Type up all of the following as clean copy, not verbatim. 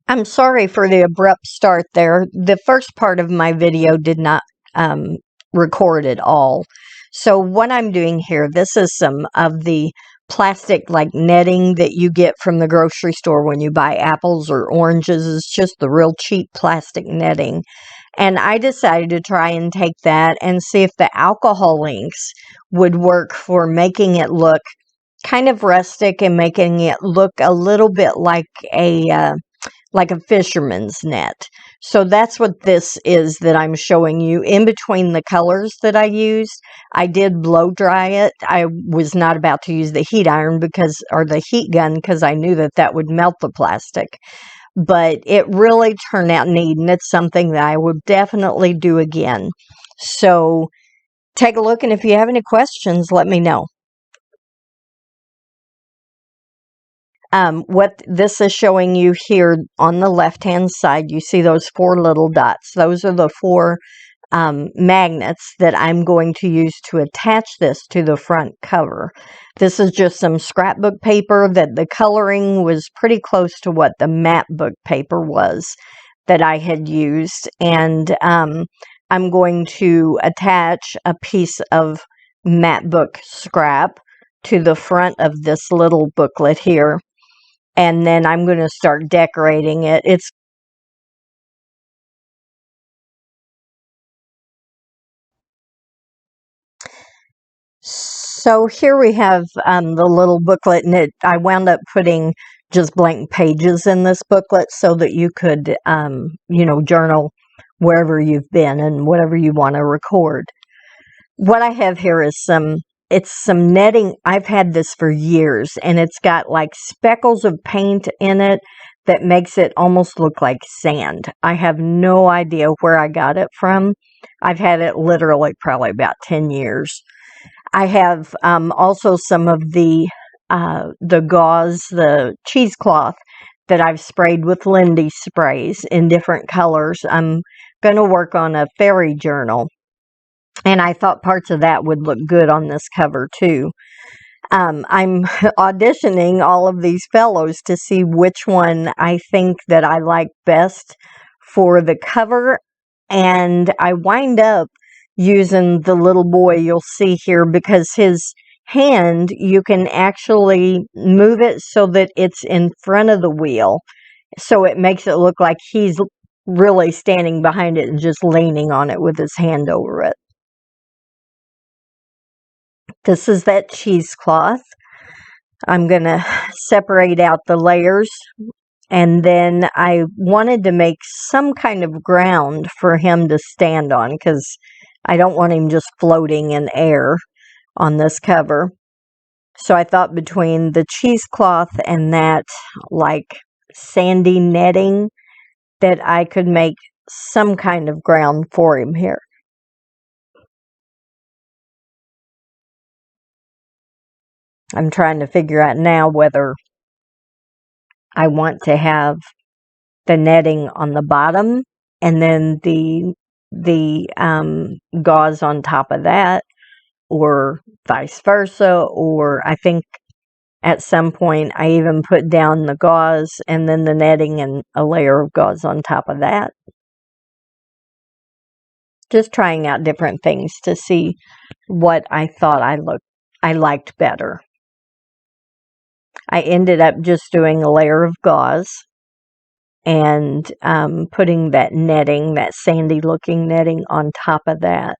I'm sorry for the abrupt start there. The first part of my video did not record at all. So what I'm doing here, this is some of the plastic like netting that you get from the grocery store when you buy apples or oranges. It's just the real cheap plastic netting. And I decided to try and take that and see if the alcohol inks would work for making it look kind of rustic and making it look a little bit like a fisherman's net. So that's what this is that I'm showing you. In between the colors that I used, I did blow dry it. I was not about to use the heat iron or the heat gun because I knew that that would melt the plastic. But it really turned out neat, and it's something that I would definitely do again. So take a look, and if you have any questions, let me know. What this is showing you here on the left-hand side, you see those 4 little dots. Those are the 4 magnets that I'm going to use to attach this to the front cover. This is just some scrapbook paper that the coloring was pretty close to what the map book paper was that I had used. And I'm going to attach a piece of map book scrap to the front of this little booklet here. And then I'm going to start decorating it. So here we have the little booklet, and I wound up putting just blank pages in this booklet so that you could, journal wherever you've been and whatever you want to record. What I have here is it's some netting. I've had this for years, and it's got like speckles of paint in it that makes it almost look like sand. I have no idea where I got it from. I've had it literally probably about 10 years. I have also some of the gauze, the cheesecloth that I've sprayed with Lindy sprays in different colors. I'm going to work on a fairy journal, and I thought parts of that would look good on this cover too. I'm auditioning all of these fellows to see which one I think that I like best for the cover, and I wind up using the little boy you'll see here because his hand, you can actually move it so that it's in front of the wheel, so it makes it look like he's really standing behind it and just leaning on it with his hand over it. This is that cheesecloth. I'm going to separate out the layers, and then I wanted to make some kind of ground for him to stand on because I don't want him just floating in air on this cover. So I thought between the cheesecloth and that like sandy netting that I could make some kind of ground for him here. I'm trying to figure out now whether I want to have the netting on the bottom and then the gauze on top of that, or vice versa. Or I think at some point I even put down the gauze and then the netting and a layer of gauze on top of that. Just trying out different things to see what I thought I liked better. I ended up just doing a layer of gauze and putting that netting, that sandy looking netting on top of that.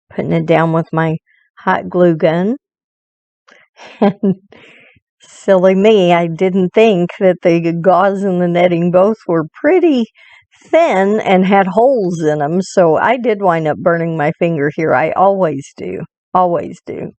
Putting it down with my hot glue gun. And silly me, I didn't think that the gauze and the netting both were pretty thin and had holes in them, so I did wind up burning my finger here. I always do. Always do.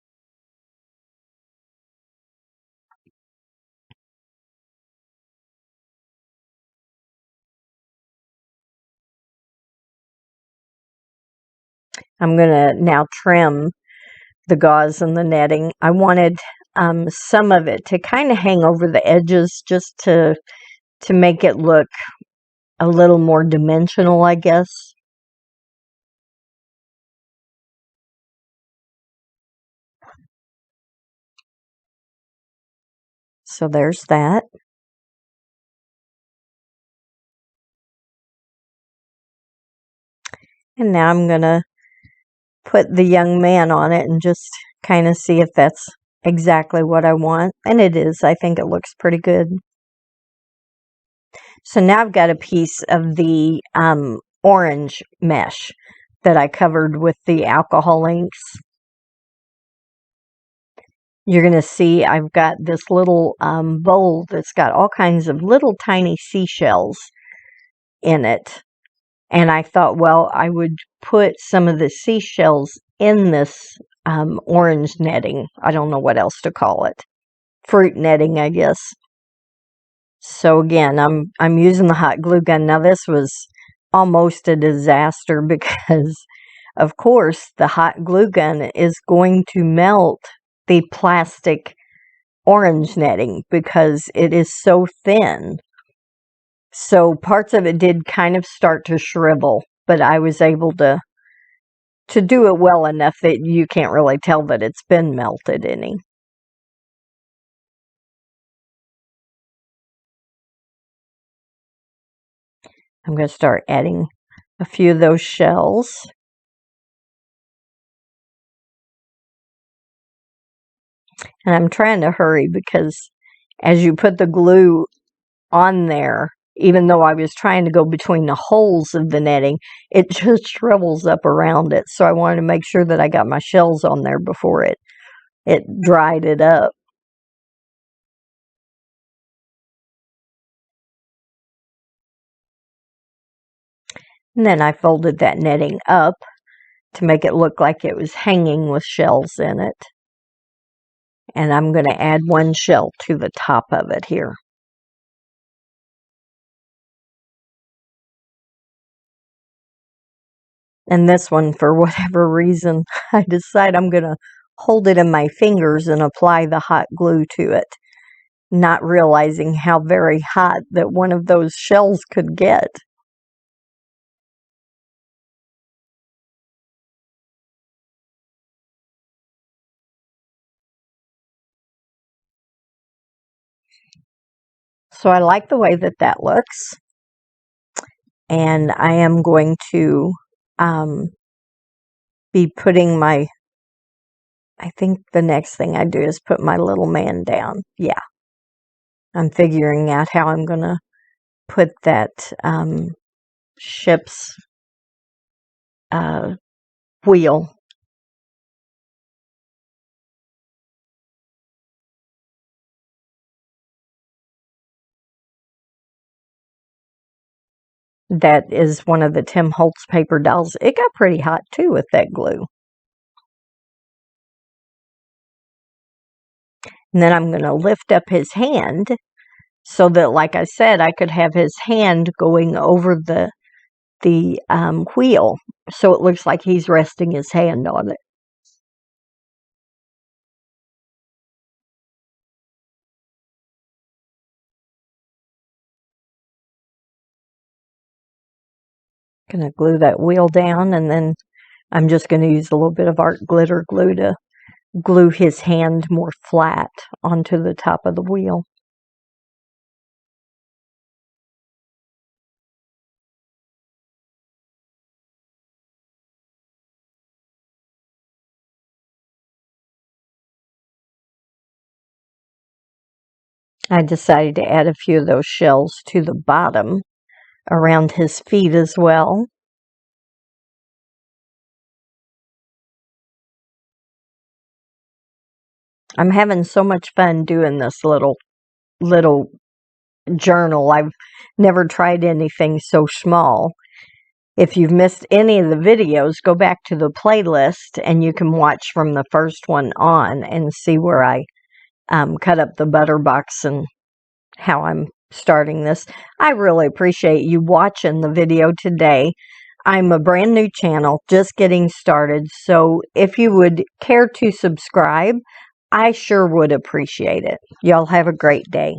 I'm going to now trim the gauze and the netting. I wanted some of it to kind of hang over the edges just to make it look a little more dimensional, I guess. So there's that. And now I'm going to put the young man on it and just kind of see if that's exactly what I want. And it is. I think it looks pretty good. So now I've got a piece of the orange mesh that I covered with the alcohol inks. You're going to see I've got this little bowl that's got all kinds of little tiny seashells in it. And I thought, well, I would put some of the seashells in this orange netting. I don't know what else to call it. Fruit netting, I guess. So again, I'm using the hot glue gun. Now this was almost a disaster because, of course, the hot glue gun is going to melt the plastic orange netting because it is so thin. So parts of it did kind of start to shrivel, but I was able to do it well enough that you can't really tell that it's been melted any. I'm going to start adding a few of those shells. And I'm trying to hurry because as you put the glue on there, even though I was trying to go between the holes of the netting, it just shrivels up around it. So I wanted to make sure that I got my shells on there before it dried it up. And then I folded that netting up to make it look like it was hanging with shells in it. And I'm going to add one shell to the top of it here. And this one, for whatever reason, I decide I'm going to hold it in my fingers and apply the hot glue to it, not realizing how very hot that one of those shells could get. So I like the way that that looks. And I am going to be putting my, I think the next thing I do is put my little man down. Yeah. I'm figuring out how I'm going to put that ship's wheel. That is one of the Tim Holtz paper dolls. It got pretty hot too with that glue. And then I'm going to lift up his hand so that, like I said, I could have his hand going over the wheel, so it looks like he's resting his hand on it. Going to glue that wheel down, and then I'm just going to use a little bit of art glitter glue to glue his hand more flat onto the top of the wheel. I decided to add a few of those shells to the bottom around his feet as well. I'm having so much fun doing this little journal. I've never tried anything so small. If you've missed any of the videos, go back to the playlist and you can watch from the first one on and see where I cut up the butter box and how I'm starting this. I really appreciate you watching the video today. I'm a brand new channel, just getting started, so if you would care to subscribe, I sure would appreciate it. Y'all have a great day.